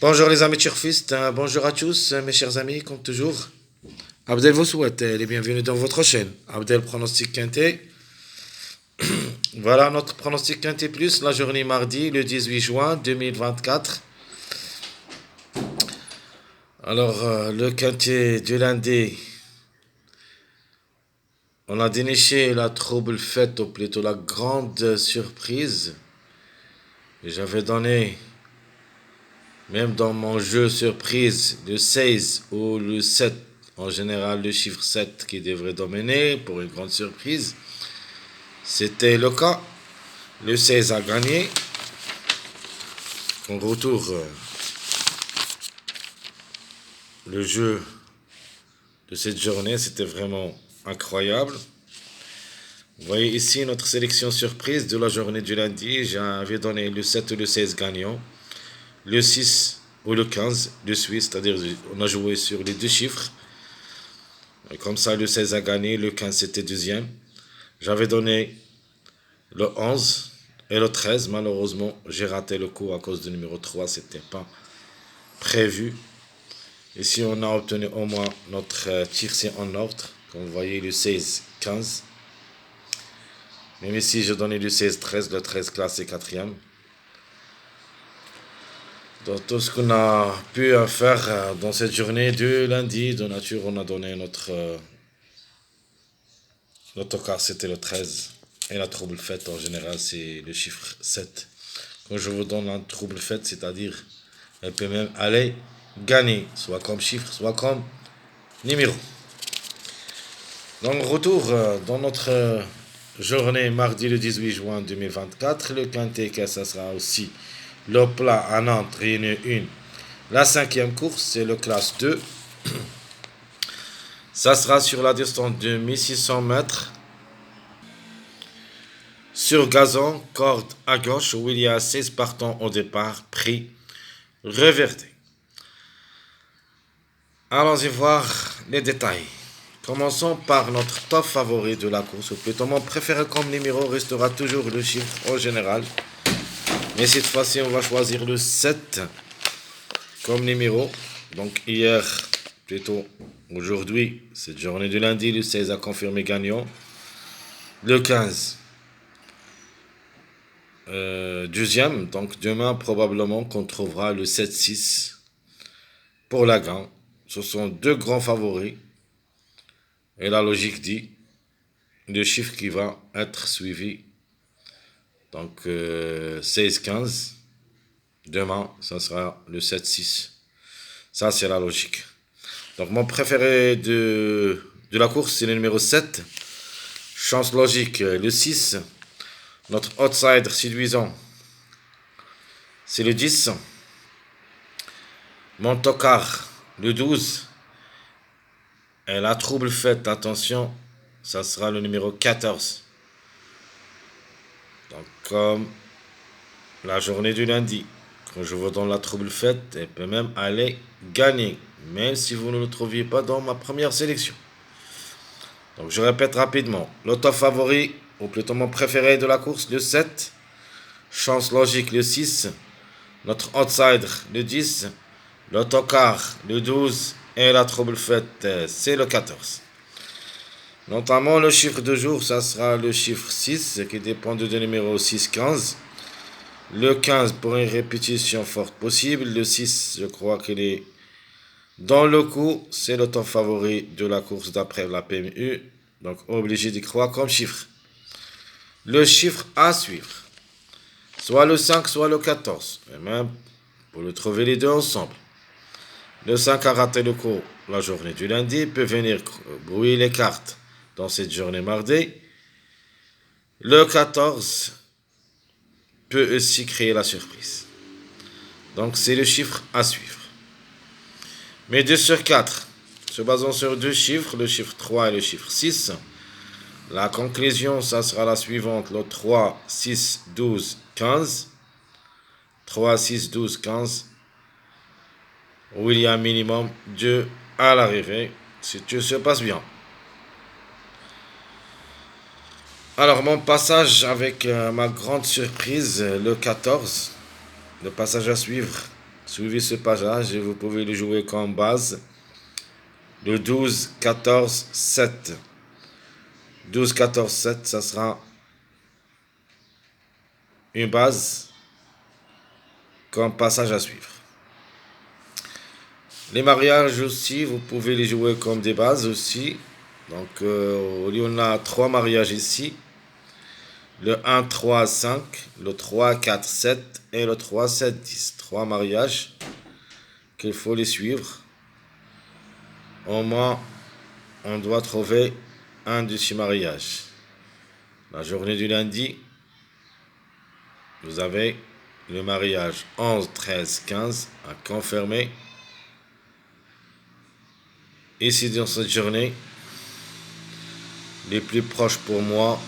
Bonjour les amis turfistes, bonjour à tous mes chers amis, comme toujours. Abdel vous souhaite les bienvenus dans votre chaîne. Abdel Pronostic Quintet. Voilà notre pronostic Quintet Plus, la journée mardi, le 18 juin 2024. Alors, le Quintet du lundi, on a déniché la trouble fête, ou plutôt la grande surprise. Et j'avais donné, même dans mon jeu surprise, le 16 ou le 7. En général, le chiffre 7 qui devrait dominer pour une grande surprise. C'était le cas. Le 16 a gagné. En retour, le jeu de cette journée, c'était vraiment incroyable. Vous voyez ici notre sélection surprise de la journée du lundi. J'avais donné le 7 ou le 16 gagnant. Le 6 ou le 15, le Suisse, c'est-à-dire on a joué sur les deux chiffres. Et comme ça, le 16 a gagné, le 15 c'était deuxième. J'avais donné le 11 et le 13. Malheureusement, j'ai raté le coup à cause du numéro 3, c'était pas prévu. Ici, on a obtenu au moins notre tiercé en ordre. Comme vous voyez, le 16, 15. Même ici, j'ai donné le 16, 13, le 13 classé quatrième. Donc, tout ce qu'on a pu faire dans cette journée de lundi, de nature, on a donné notre cas, c'était le 13. Et la trouble faite, en général, c'est le chiffre 7. Quand je vous donne la trouble faite, c'est-à-dire, elle peut même aller gagner, soit comme chiffre, soit comme numéro. Donc, retour dans notre journée mardi le 18 juin 2024. Le quintet, ça sera aussi le plat à Nantes, Réunion 1. La cinquième course, c'est le classe 2. Ça sera sur la distance de 1600 mètres. Sur gazon, corde à gauche, où il y a 16 partants au départ, prix reverté. Allons-y voir les détails. Commençons par notre top favori de la course, ou plutôt mon préféré comme numéro restera toujours le chiffre en général. Mais cette fois-ci, on va choisir le 7 comme numéro. Donc hier, plutôt aujourd'hui, cette journée du lundi, le 16 a confirmé gagnant. Le 15, deuxième. Donc demain, probablement qu'on trouvera le 7-6 pour la gagne. Ce sont deux grands favoris. Et la logique dit le chiffre qui va être suivi. Donc 16-15. Demain, ça sera le 7-6. Ça, c'est la logique. Donc mon préféré de la course, c'est le numéro 7. Chance logique, le 6. Notre outsider séduisant, c'est le 10. Mon tocard, le 12. Et la trouble faite, attention, ça sera le numéro 14. Donc comme la journée du lundi, quand je vous donne la trouble faite, elle peut même aller gagner, même si vous ne le trouviez pas dans ma première sélection. Donc je répète rapidement, l'auto favori, ou plutôt mon préféré de la course, le 7. Chance logique, le 6. Notre outsider, le 10. L'autocar, le 12. Et la trouble faite, c'est le 14. Notamment le chiffre de jour, ça sera le chiffre 6, qui dépend du numéro 6-15. Le 15 pour une répétition forte possible. Le 6, je crois qu'il est dans le coup. C'est le temps favori de la course d'après la PMU. Donc obligé d'y croire comme chiffre. Le chiffre à suivre, soit le 5, soit le 14. Et même pour le trouver les deux ensemble. Le 5 a raté le coup la journée du lundi, peut venir brouiller les cartes dans cette journée mardi. Le 14 peut aussi créer la surprise. Donc c'est le chiffre à suivre. Mais 2 sur 4, se basant sur deux chiffres, le chiffre 3 et le chiffre 6. La conclusion, ça sera la suivante, le 3, 6, 12, 15. 3, 6, 12, 15. Où il y a un minimum 2 à l'arrivée, si tout se passe bien. Alors, mon passage avec ma grande surprise, le 14. Le passage à suivre, suivez ce passage et vous pouvez le jouer comme base. Le 12, 14, 7. 12, 14, 7, ça sera une base comme passage à suivre. Les mariages aussi, vous pouvez les jouer comme des bases aussi. Donc, il y en a 3 mariages ici. Le 1, 3, 5, le 3, 4, 7 et le 3, 7, 10. 3 mariages qu'il faut les suivre. Au moins, on doit trouver un de ces mariages. La journée du lundi, vous avez le mariage 11, 13, 15 à confirmer. Ici, dans cette journée, les plus proches pour moi,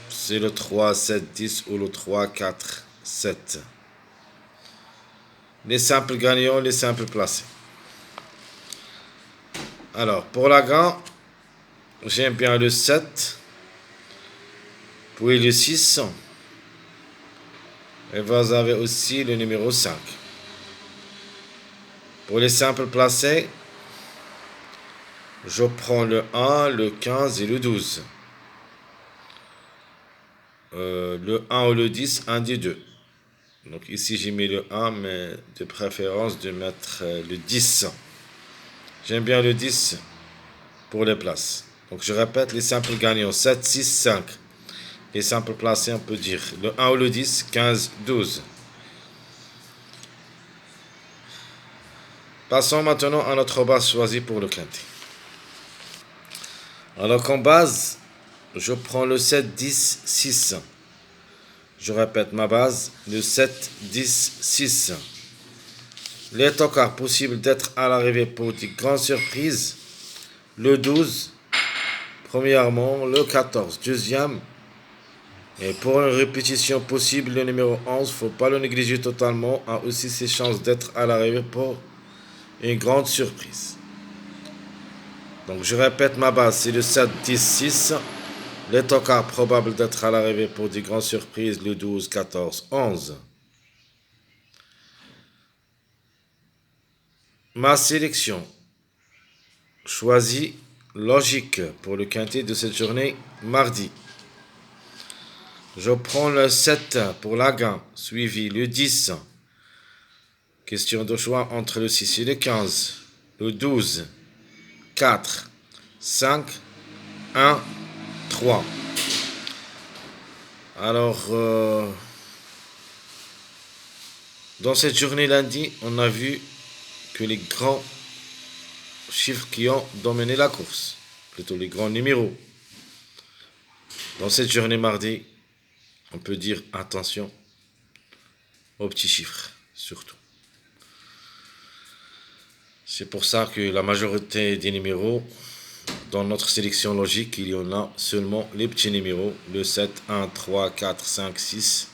c'est le 3, 7, 10 ou le 3, 4, 7. Les simples gagnants, les simples placés. Alors, pour la gagne, j'aime bien le 7, puis le 6. Et vous avez aussi le numéro 5. Pour les simples placés, je prends le 1, le 15 et le 12. Le 1 ou le 10, un des deux. Donc ici j'ai mis le 1, mais de préférence de mettre le 10. J'aime bien le 10 pour les places. Donc je répète les simples gagnants, 7, 6, 5. Les simples placés, on peut dire le 1 ou le 10, 15, 12. Passons maintenant à notre base choisie pour le quintet. Alors qu'en base, je prends le 7, 10, 6. Je répète ma base, le 7, 10, 6. Les tocards possibles d'être à l'arrivée pour des grandes surprises. Le 12, premièrement, le 14, deuxième. Et pour une répétition possible, le numéro 11, il ne faut pas le négliger totalement, a aussi ses chances d'être à l'arrivée pour une grande surprise. Donc je répète ma base, c'est le 7, 10, 6. Les tocards probables d'être à l'arrivée pour des grandes surprises, le 12, 14, 11. Ma sélection choisie logique pour le quintet de cette journée, mardi. Je prends le 7 pour la gagne, suivi le 10. Question de choix entre le 6 et le 15. Le 12, 4, 5, 1, 3. Alors, dans cette journée lundi, on a vu que les grands chiffres qui ont dominé la course, plutôt les grands numéros. Dans cette journée mardi, on peut dire attention aux petits chiffres, surtout. C'est pour ça que la majorité des numéros, dans notre sélection logique, il y en a seulement les petits numéros, le 7, 1, 3, 4, 5, 6,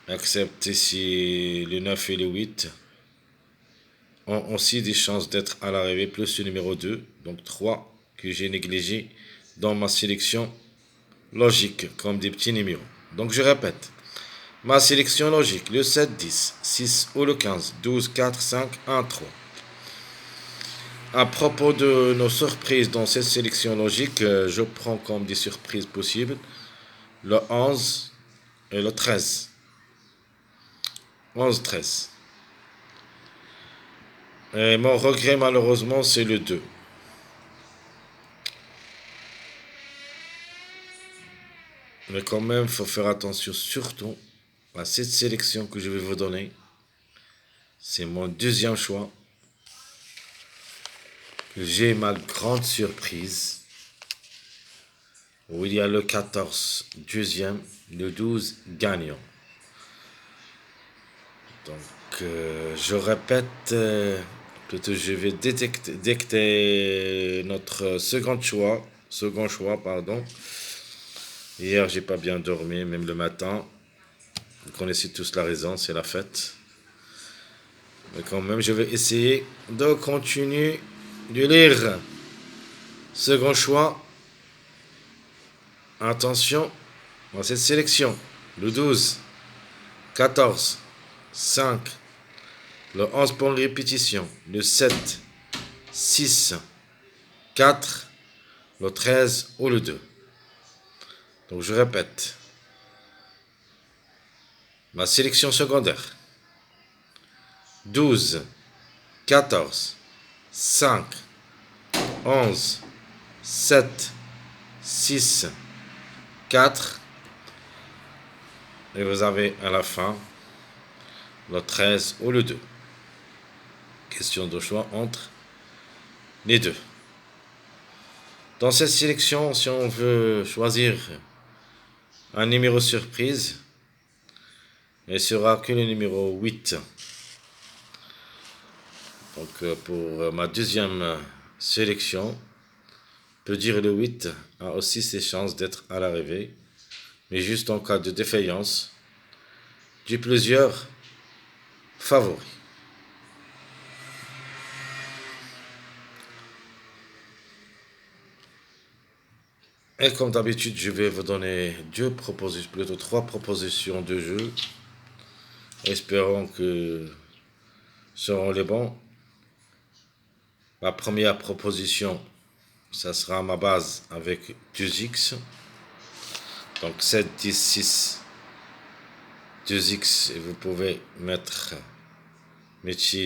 excepté si le 9 et le 8 ont aussi des chances d'être à l'arrivée, plus le numéro 2, donc 3 que j'ai négligé dans ma sélection logique, comme des petits numéros. Donc je répète, ma sélection logique, le 7, 10, 6 ou le 15, 12, 4, 5, 1, 3. À propos de nos surprises dans cette sélection logique, je prends comme des surprises possibles le 11 et le 13. 11, 13. Et mon regret malheureusement c'est le 2. Mais quand même, il faut faire attention surtout à cette sélection que je vais vous donner. C'est mon deuxième choix. J'ai ma grande surprise. Où il y a le 14, deuxième, le 12, gagnant. Donc, je répète, plutôt je vais dicter notre second choix, pardon. Hier, j'ai pas bien dormi, même le matin. Vous connaissez tous la raison, c'est la fête. Mais quand même, je vais essayer de continuer de lire. Second choix. Attention à cette sélection. le 12, 14, 5, le 11 pour une répétition, le 7, 6, 4, le 13 ou le 2. Donc je répète. Ma sélection secondaire. 12, 14, 5, 11, 7, 6, 4. Et vous avez à la fin le 13 ou le 2. Question de choix entre les deux. Dans cette sélection, si on veut choisir un numéro surprise, il ne sera que le numéro 8. Donc pour ma deuxième sélection, on peut dire le 8 a aussi ses chances d'être à l'arrivée, mais juste en cas de défaillance du plusieurs favoris. Et comme d'habitude, je vais vous donner trois propositions de jeu. Espérons que seront les bons. La première proposition, ça sera ma base avec 2x. Donc 7, 10, 6, 2x. Et vous pouvez mettre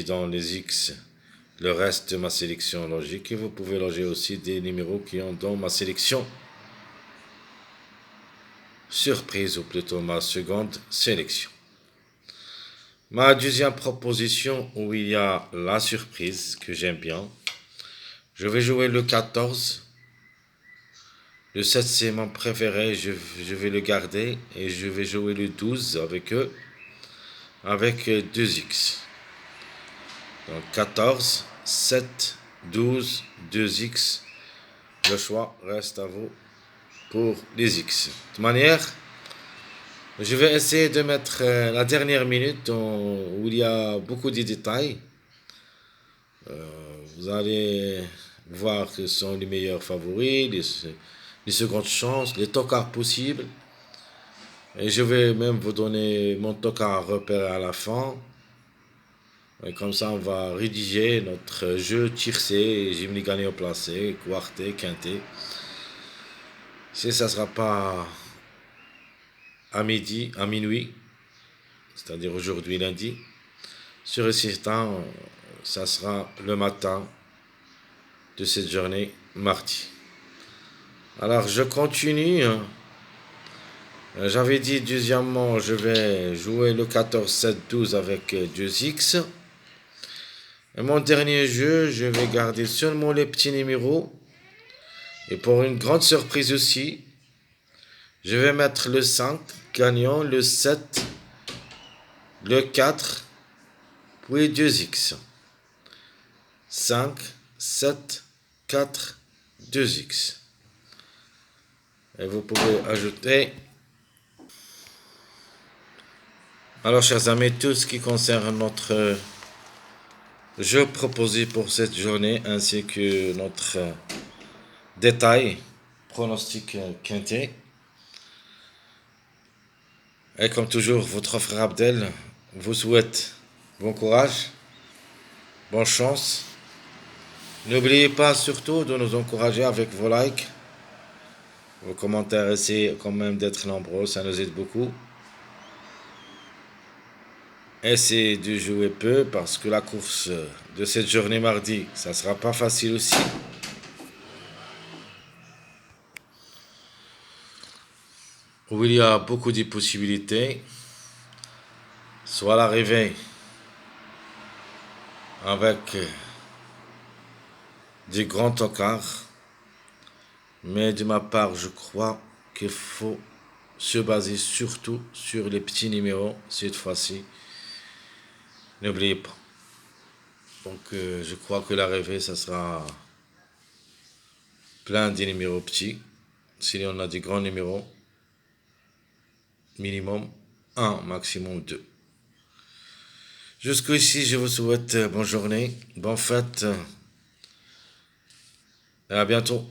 dans les x le reste de ma sélection logique. Et vous pouvez loger aussi des numéros qui ont dans ma sélection surprise, ou plutôt ma seconde sélection. Ma deuxième proposition, où il y a la surprise que j'aime bien, je vais jouer le 14. Le 7 c'est mon préféré, je vais le garder, et je vais jouer le 12 avec eux, avec 2x. Donc 14, 7, 12, 2x. Le choix reste à vous pour les x. De toute manière, je vais essayer de mettre la dernière minute où il y a beaucoup de détails. Vous allez voir que ce sont les meilleurs favoris, les secondes chances, les tocards possibles. Et je vais même vous donner mon tocard à repérer à la fin. Et comme ça, on va rédiger notre jeu tiercé, Jimmy gagné au placé, quarté, quinté. Si ça ne sera pas à minuit, c'est-à-dire aujourd'hui lundi, sur et certain, ça sera le matin de cette journée, mardi. Alors je continue. J'avais dit deuxièmement, je vais jouer le 14, 7, 12 avec 2x. Et mon dernier jeu, je vais garder seulement les petits numéros. Et pour une grande surprise aussi, je vais mettre le 5 gagnant, le 7, le 4, puis 2x. 5, 7, 4, 2x. Et vous pouvez ajouter. Alors, chers amis, tout ce qui concerne notre jeu proposé pour cette journée, ainsi que notre détail, pronostic quintet. Et comme toujours, votre frère Abdel vous souhaite bon courage, bonne chance. N'oubliez pas surtout de nous encourager avec vos likes, vos commentaires. Essayez quand même d'être nombreux, ça nous aide beaucoup. Essayez de jouer peu parce que la course de cette journée mardi, ça sera pas facile aussi. Où il y a beaucoup de possibilités, soit l'arrivée avec des grands tocards, mais de ma part, je crois qu'il faut se baser surtout sur les petits numéros cette fois-ci. N'oubliez pas. Donc, je crois que l'arrivée, ça sera plein de numéros petits. Si on a des grands numéros, minimum 1, maximum 2. Jusqu'ici, je vous souhaite bonne journée, bonne fête et à bientôt.